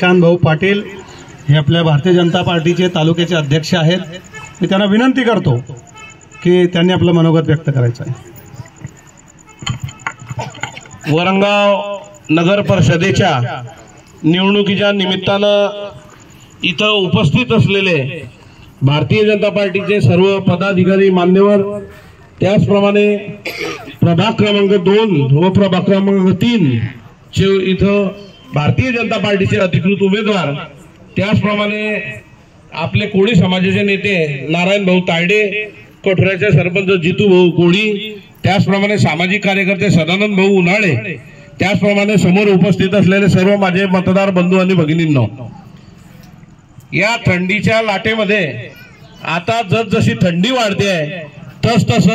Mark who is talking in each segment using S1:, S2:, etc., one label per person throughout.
S1: प्रशांत भाऊ पाटील हे आपल्या भारतीय जनता पार्टीचे तालुक्याचे अध्यक्ष आहेत. मी त्यांना विनंती करतो की त्यांनी आपलं मनोगत व्यक्त करायचं आहे.
S2: वरंगाव नगर परिषदेच्या निवडणुकीच्या निमित्तानं इथं उपस्थित असलेले भारतीय जनता पार्टीचे सर्व पदाधिकारी मान्यवर, त्याचप्रमाणे प्रभाग क्रमांक 2 व प्रभाग क्रमांक 3 चे इथं भारतीय जनता पार्टीचे अधिकृत उमेदवार, त्याचप्रमाणे आपले कोळी समाजाचे नेते नारायण भाऊ तायडे, कोठऱ्याचे सरपंच जितू भाऊ कोळी, त्याचप्रमाणे सामाजिक कार्यकर्ते सदानंद भाऊ उन्हाळे, त्याचप्रमाणे समोर उपस्थित असलेले सर्व माझे मतदार बंधू आणि भगिनींनो, या थंडीच्या लाटेमध्ये आता जसजशी थंडी वाढते आहे तस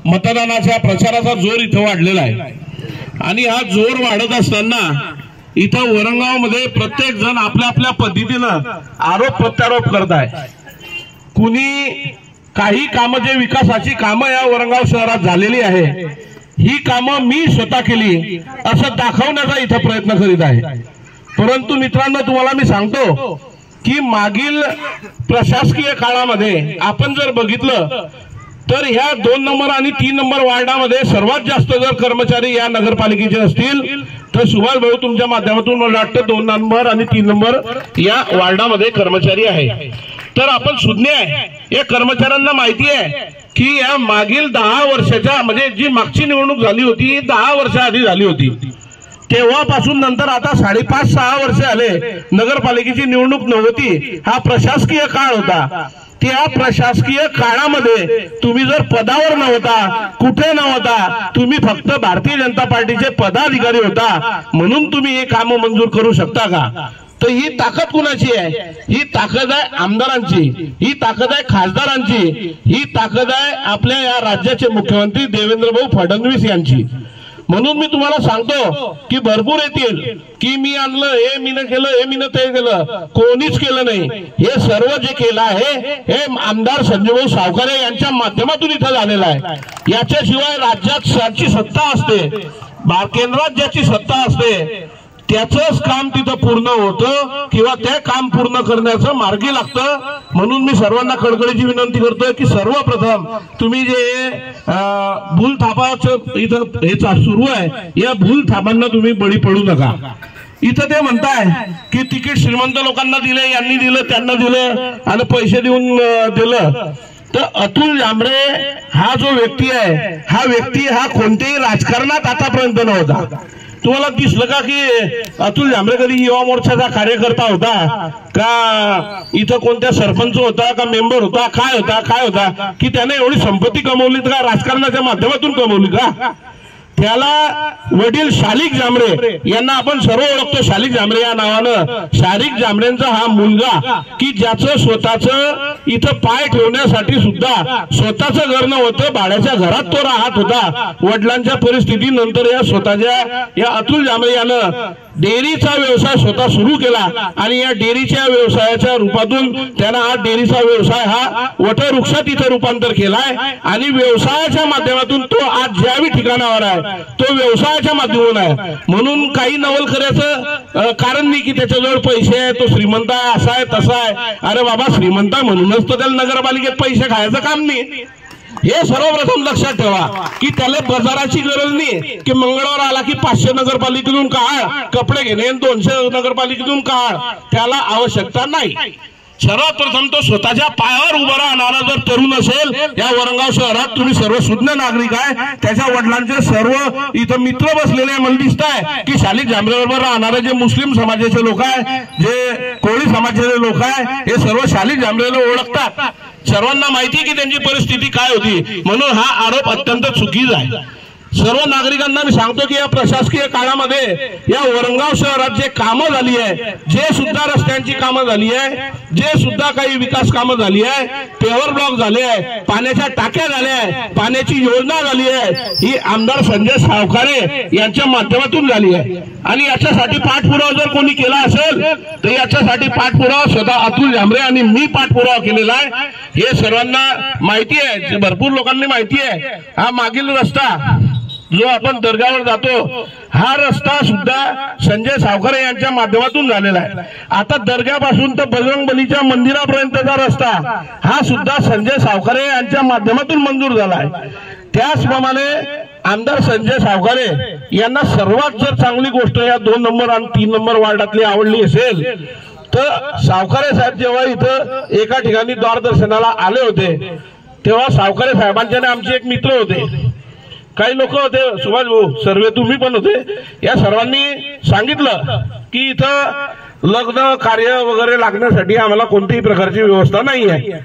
S2: मतदानाच्या प्रचाराचा जोर इथं वाढलेला आहे. आणि हा जोर वाढत असताना इथं वरंगावमध्ये प्रत्येक जण आपल्या आपल्या पद्धतीनं आरोप प्रत्यारोप करत आहे. कुणी काही कामं, जे विकासाची कामं या वरंगाव शहरात झालेली आहे, ही कामं मी स्वतः केली असं दाखवण्याचा इथं प्रयत्न करीत आहे. परंतु मित्रांनो, तुम्हाला मी सांगतो की मागील प्रशासकीय काळामध्ये आपण जर बघितलं तर ह्या 2 नंबर आणि 3 नंबर वार्डामध्ये सर्वात जास्त जर कर्मचारी या नगरपालिकेचे असतील तर सुभाष भाऊ तुमच्या माध्यमातून मला वाटतं 2 नंबर आणि 3 नंबर या वार्डामध्ये कर्मचारी आहे. तर आपण सुज्ञ आहे, या कर्मचाऱ्यांना माहिती आहे की या मागील 10 वर्षाच्या, म्हणजे जी मागची निवडणूक झाली होती 10 वर्षाआधी झाली होती, तेव्हापासून नंतर आता 5.5-6 वर्ष आले नगरपालिकेची निवडणूक नव्हती. हा प्रशासकीय काळ होता. त्या प्रशासकीय काळामध्ये तुम्ही जर पदावर नव्हता, कुठे नव्हता, तुम्ही फक्त भारतीय जनता पार्टीचे पदाधिकारी होता म्हणून तुम्ही हे काम मंजूर करू शकता का? तर ही ताकद कुणाची आहे? ही ताकद आहे आमदारांची, ही ताकद आहे खासदारांची, ही ताकद आहे आपल्या या राज्याचे मुख्यमंत्री देवेंद्र भाऊ फडणवीस यांची. म्हणून मी तुम्हाला सांगतो की भरपूर येतील की मी आणलं, हे मीनं केलं, हे मीनं ते केलं. कोणीच केलं नाही. हे सर्व जे केलं आहे हे आमदार संजय भाऊ सावकारे यांच्या माध्यमातून इथं झालेलं आहे. याच्याशिवाय राज्यात ज्याची सत्ता असते, केंद्रात ज्याची सत्ता असते त्याचंच काम तिथं पूर्ण होतं किंवा ते काम पूर्ण करण्याचं मार्गी लागतं. म्हणून मी सर्वांना कळकळीची विनंती करतोय की सर्वप्रथम तुम्ही जे भूलथापाचं इथं हे सुरू आहे, या भूलथापांना तुम्ही बळी पडू नका. इथं ते म्हणताय की तिकीट श्रीमंत लोकांना दिले, यांनी दिलं, त्यांना दिलं आणि पैसे देऊन दिलं. तर अतुल जांभरे हा जो व्यक्ती आहे, हा व्यक्ती हा कोणत्याही राजकारणात आतापर्यंत नव्हता. तुम्हाला दिसलं का की अतुल जांभरे कधी युवा मोर्चाचा कार्यकर्ता होता का? इथं कोणत्या सरपंच होता का, मेंबर होता, काय होता की त्याने एवढी संपत्ती कमवली का? राजकारणाच्या माध्यमातून कमवली का? त्याला वडील शालिक जांभरे यांना आपण सर्व ओळखतो. शालिक जांभरे या नावानं शालिक जांभरेंचा हा मुलगा की ज्याचं स्वतःचं इथं पाय ठेवण्यासाठी सुद्धा स्वतःचं घर नव्हतं, भाड्याच्या घरात तो राहत होता. वडिलांच्या परिस्थितीनंतर या स्वतःच्या या अतुल जांभरे यानं डेअरीचा व्यवसाय स्वतः सुरू केला आणि या डेअरीच्या व्यवसायाच्या रूपातून त्यानं हा डेअरीचा व्यवसाय हा वटवृक्षात इथं रूपांतर केलाय. आणि व्यवसायाच्या माध्यमातून तो आज ज्याही ठिकाणावर आहे तो व्यवसायाच्या माध्यमातून आहे. म्हणून काही नवलखऱ्याचं कारण नाही की त्याच्याजवळ पैसे आहे, तो श्रीमंत आहे, असा आहे तसा आहे. अरे बाबा, श्रीमंत म्हणूनच तो त्याला नगरपालिकेत पैसे खायचं काम नाही. हे सर्वप्रथम लक्षात ठेवा की त्याला बाजाराची गरज नाही की मंगळवार आला की 500 नगरपालिकेतून काढ कपडे घेणे, 200 नगरपालिकेतून काढ, त्याला आवश्यकता नाही. सर्वप्रथम तो स्वतःच्या पायावर उभा राहणारा जर तरुण असेल या वरंगाव शहरात, तुम्ही सर्व सुज्ञ नागरिक आहे, त्याच्या वडिलांचे सर्व इथं मित्र बसलेले मला दिसत आहे की शालिक जांभरे बरोबर राहणारे जे मुस्लिम समाजाचे लोक आहे, जे कोळी समाजाचे लोक आहे, हे सर्व शालिक जांभरेला ओळखतात. सर्वांना माहिती की त्यांची परिस्थिती काय होती. म्हणून हा आरोप अत्यंत चुकीचा आहे. सर्व नागरिकांना मी सांगतो की या प्रशासकीय काळामध्ये या वरंगाव शहरात जे कामं झाली आहे, जे सुद्धा रस्त्यांची कामं झाली आहे, जे सुद्धा काही विकास कामं झाली आहे, पेवर ब्लॉक झाले आहे, पाण्याच्या टाक्या झाल्या आहे, पाण्याची योजना झाली आहे, ही आमदार संजय सावकारे यांच्या माध्यमातून झाली आहे. आणि याच्यासाठी पाठपुरावा जर कोणी केला असेल तर याच्यासाठी पाठपुरावा स्वतः अतुल जांभरे आणि मी पाठपुरावा केलेला आहे. हे सर्वांना माहिती आहे, भरपूर लोकांनी माहिती आहे. हा मागील रस्ता जो आपण दर्ग्यावर जातो हा रस्ता सुद्धा संजय सावकारे यांच्या माध्यमातून झालेला आहे। आता दर्ग्यापासून तर बजरंगबलीच्या मंदिरापर्यंतचा रस्ता हा सुद्धा संजय सावकारे यांच्या माध्यमातून मंजूर झाला आहे। त्याचप्रमाणे आमदार संजय सावकारे यांना सर्वात जर चांगली गोष्ट या 2 नंबर आणि 3 नंबर वार्डातली आवडली असेल तर सावकारे साहेब जेव्हा इथं एका ठिकाणी द्वारदर्शनाला आले होते तेव्हा सावकारे साहेबांचे आमचे एक मित्र होते, काही लोक होते, सुभाष भाऊ सर्वे तुम्ही पण होते, या सर्वांनी सांगितलं की इथं लग्न कार्य वगैरे लागण्यासाठी आम्हाला कोणत्याही प्रकारची व्यवस्था नाही आहे।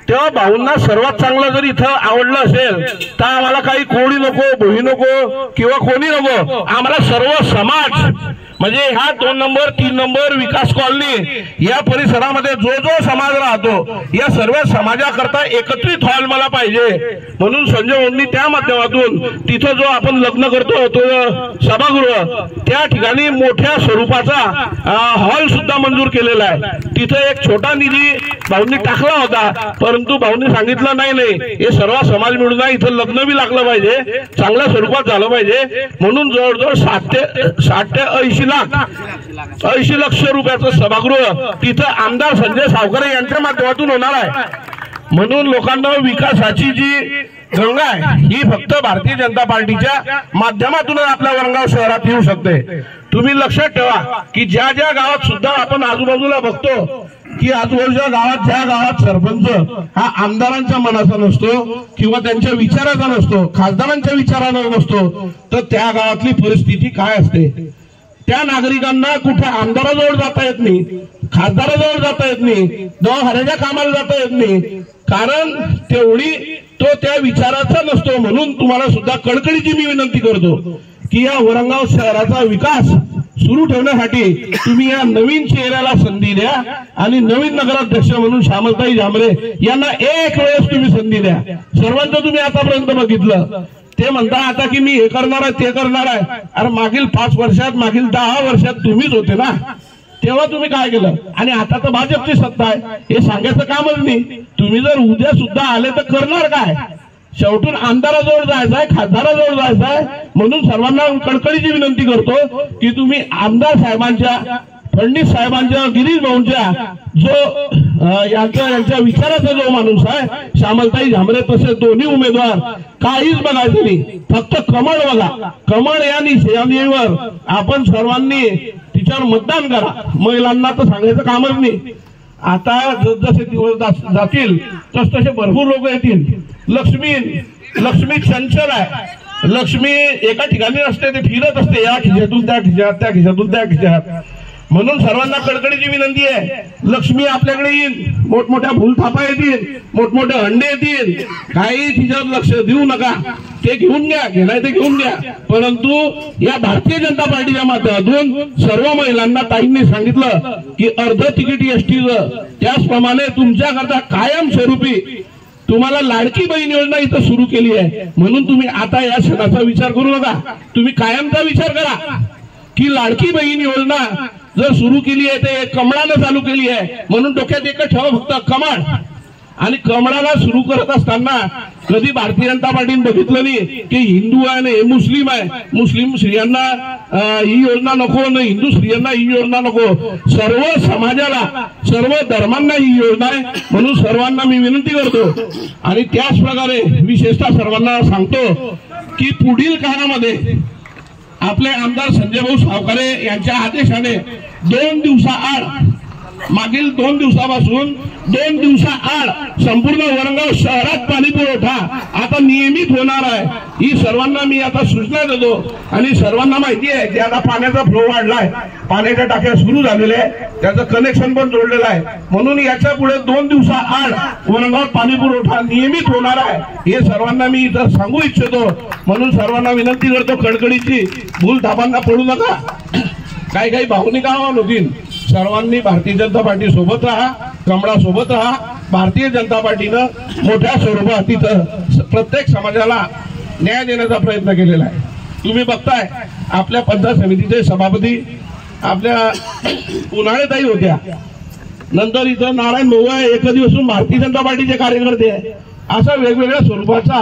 S2: तेव्हा भाऊंना सर्वात चांगलं जर इथं आवडलं असेल तर आम्हाला काही कोणी नको, भोई नको किंवा कोणी नको, आम्हाला सर्व समाज म्हणजे ह्या 2 नंबर 3 नंबर विकास कॉलनी या परिसरामध्ये जो जो समाज राहतो या सर्व समाजाकरता एकत्रित हॉल मला पाहिजे। म्हणून संजय भाऊंनी त्या माध्यमातून तिथं जो आपण लग्न करतो तो सभागृह त्या ठिकाणी मोठ्या स्वरूपाचा हॉल सुद्धा मंजूर केलेला आहे। तिथं एक छोटा निधी भाऊंनी टाकला होता, परंतु भाऊंनी सांगितलं नाही हे सर्व समाज मिळून इथं लग्न बी लागलं पाहिजे, चांगल्या स्वरूपात झालं पाहिजे, म्हणून जवळजवळ 60 ते 80 लाख रुपयाचं सभागृह तिथं आमदार संजय सावकारे यांच्या माध्यमातून होणार आहे। म्हणून लोकांना विकासाची जी गंगा आहे ही फक्त भारतीय जनता पार्टीच्या माध्यमातूनच आपल्या वरंगाव शहरात येऊ शकते। तुम्ही लक्षात ठेवा की ज्या ज्या गावात सुद्धा आपण आजूबाजूला बघतो की आजूबाजूच्या गावात ज्या गावात सरपंच हा आमदारांच्या मनाचा नसतो किंवा त्यांच्या विचाराचा नसतो, खासदारांच्या विचाराचा नसतो, तर त्या गावातली परिस्थिती काय असते, त्या नागरिकांना कुठे आमदाराजवळ जाता येत नाही, खासदाराजवळ जाता येत नाही, दवाखान्याच्या कामाला जाता येत नाही, कारण तेवढी तो त्या विचाराचा नसतो। म्हणून तुम्हाला सुद्धा कळकळीची मी विनंती करतो की या वरंगाव शहराचा विकास सुरू ठेवण्यासाठी तुम्ही या नवीन चेहऱ्याला संधी द्या आणि नवीन नगराध्यक्ष म्हणून श्यामलताई झांबरे यांना एक वेळेस तुम्ही संधी द्या। सर्वांचं तुम्ही आतापर्यंत बघितलं, ते म्हणता आता की मी हे करणार आहे ते करणार आहे, अरे मागील 5 वर्षात मागील 10 वर्षात तुम्हीच होते ना, तेव्हा तुम्ही काय केलं, आणि आता तर भाजपची सत्ता आहे हे सांगायचं कामच नाही। तुम्ही जर उद्या सुद्धा आले तर करणार काय, शेवटून आमदाराजवळ जायचंय, खासदाराजवळ जायचंय। म्हणून सर्वांना कळकळीची विनंती करतो की तुम्ही आमदार साहेबांच्या, फडणवीस साहेबांच्या, गिरीश भाऊंच्या जो यांच्या विचाराचा जो माणूस आहे श्यामलताई झांबरे, तसे दोन्ही उमेदवार काहीच बघायचं नाही, फक्त कमळ बघा, कमळ या निशाणीवर आपण सर्वांनी तिच्यावर मतदान करा। महिलांना तर सांगायचं कामच नाही, आता जसे दिवस जातील तसतसे भरपूर लोक येतील। लक्ष्मी चंचल आहे, लक्ष्मी एका ठिकाणी असते, ते फिरत असते या खिशातून त्या खिशात, त्या खिशातून त्या खिशात। म्हणून सर्वांना कळकळीची विनंती आहे, लक्ष्मी आपल्याकडे येईल, मोठमोठ्या भूलथापा येतील, मोठमोठे हंडे येतील, काही तिच्यावर लक्ष देऊ नका, ते घेऊन घ्या, घेणार ते घेऊन घ्या, परंतु या भारतीय जनता पार्टीच्या माध्यमातून सर्व महिलांना ताईंनी सांगितलं की अर्ध तिकीट एसटीचं, त्याचप्रमाणे तुमच्याकरता कायम स्वरूपी तुम्हाला लाडकी बहीण योजना इथं सुरू केली आहे। म्हणून तुम्ही आता या सणाचा विचार करू नका, तुम्ही कायमचा विचार करा की लाडकी बहीण योजना जर सुरू केली आहे ते कमळानं चालू केली आहे, म्हणून डोक्यात एकच ठेवा फक्त कमळ। आणि कमळाला सुरू करत असताना कधी भारतीय जनता पार्टीने बघितलं नाही की हिंदू आहे आणि मुस्लिम आहे, मुस्लिम स्त्रियांना ही योजना नको ना हिंदू स्त्रियांना ही योजना नको, सर्व समाजाला, सर्व धर्मांना ही योजना आहे। म्हणून सर्वांना मी विनंती करतो आणि त्याच प्रकारे विशेषतः सर्वांना सांगतो की पुढील काळामध्ये आपले आमदार संजय भाऊ सावकारे यांच्या आदेशाने 2 दिवसाआड, मागील 2 दिवसापासून 2 दिवसाआड संपूर्ण वरंगाव शहरात पाणी पुरवठा आता नियमित होणार आहे। ही सर्वांना मी आता सूचना देतो आणि सर्वांना माहिती आहे की आता पाण्याचा फ्लो वाढलाय, पाण्याच्या टाक्या सुरू झालेल्या आहे, त्याचं कनेक्शन पण जोडलेलं आहे। म्हणून याच्या पुढे 2 दिवसाआड वरंगाव पाणी पुरवठा नियमित होणार आहे, हे सर्वांना मी इथं सांगू इच्छितो। म्हणून सर्वांना विनंती करतो कळकळीची, भूल थापांना पडू नका, काही भावनिका होतील। सर्वांनी भारतीय जनता पार्टी सोबत राहा, कमळा सोबत राहा। भारतीय जनता पार्टीनं मोठ्या स्वरूपात तिथं प्रत्येक समाजाला न्याय देण्याचा प्रयत्न केलेला आहे। तुम्ही बघताय आपल्या पंचायत समितीचे सभापती आपल्या उन्हाळेताई होत्या, नंतर इथं नारायण भाऊ आहे, एक दिवसून भारतीय जनता पार्टीचे कार्यकर्ते आहे, असा वेगवेगळ्या स्वरूपाचा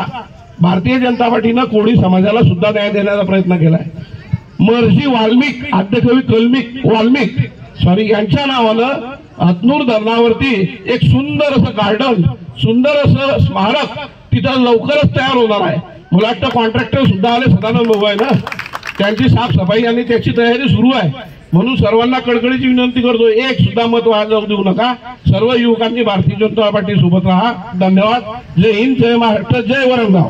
S2: भारतीय जनता पार्टीनं कोळी समाजाला सुद्धा न्याय देण्याचा प्रयत्न केलाय. महर्षी वाल्मिक, आद्यकवी वाल्मिक यांच्या नावानं हतनूर धरणावरती एक सुंदर असं गार्डन, सुंदर असं स्मारक तिथं लवकरच तयार होणार आहे. मला वाटतं कॉन्ट्रॅक्टर सुद्धा आले, सदानंद भाऊ आहे ना, त्यांची साफसफाई आणि त्याची तयारी सुरू आहे. म्हणून सर्वांना कळकळीची विनंती करतो, एक सुद्धा मत वाया जाऊ देऊ नका. सर्व युवकांनी भारतीय जनता पार्टी सोबत राहा. धन्यवाद. जय हिंद, जय महाराष्ट्र, जय वरणगाव.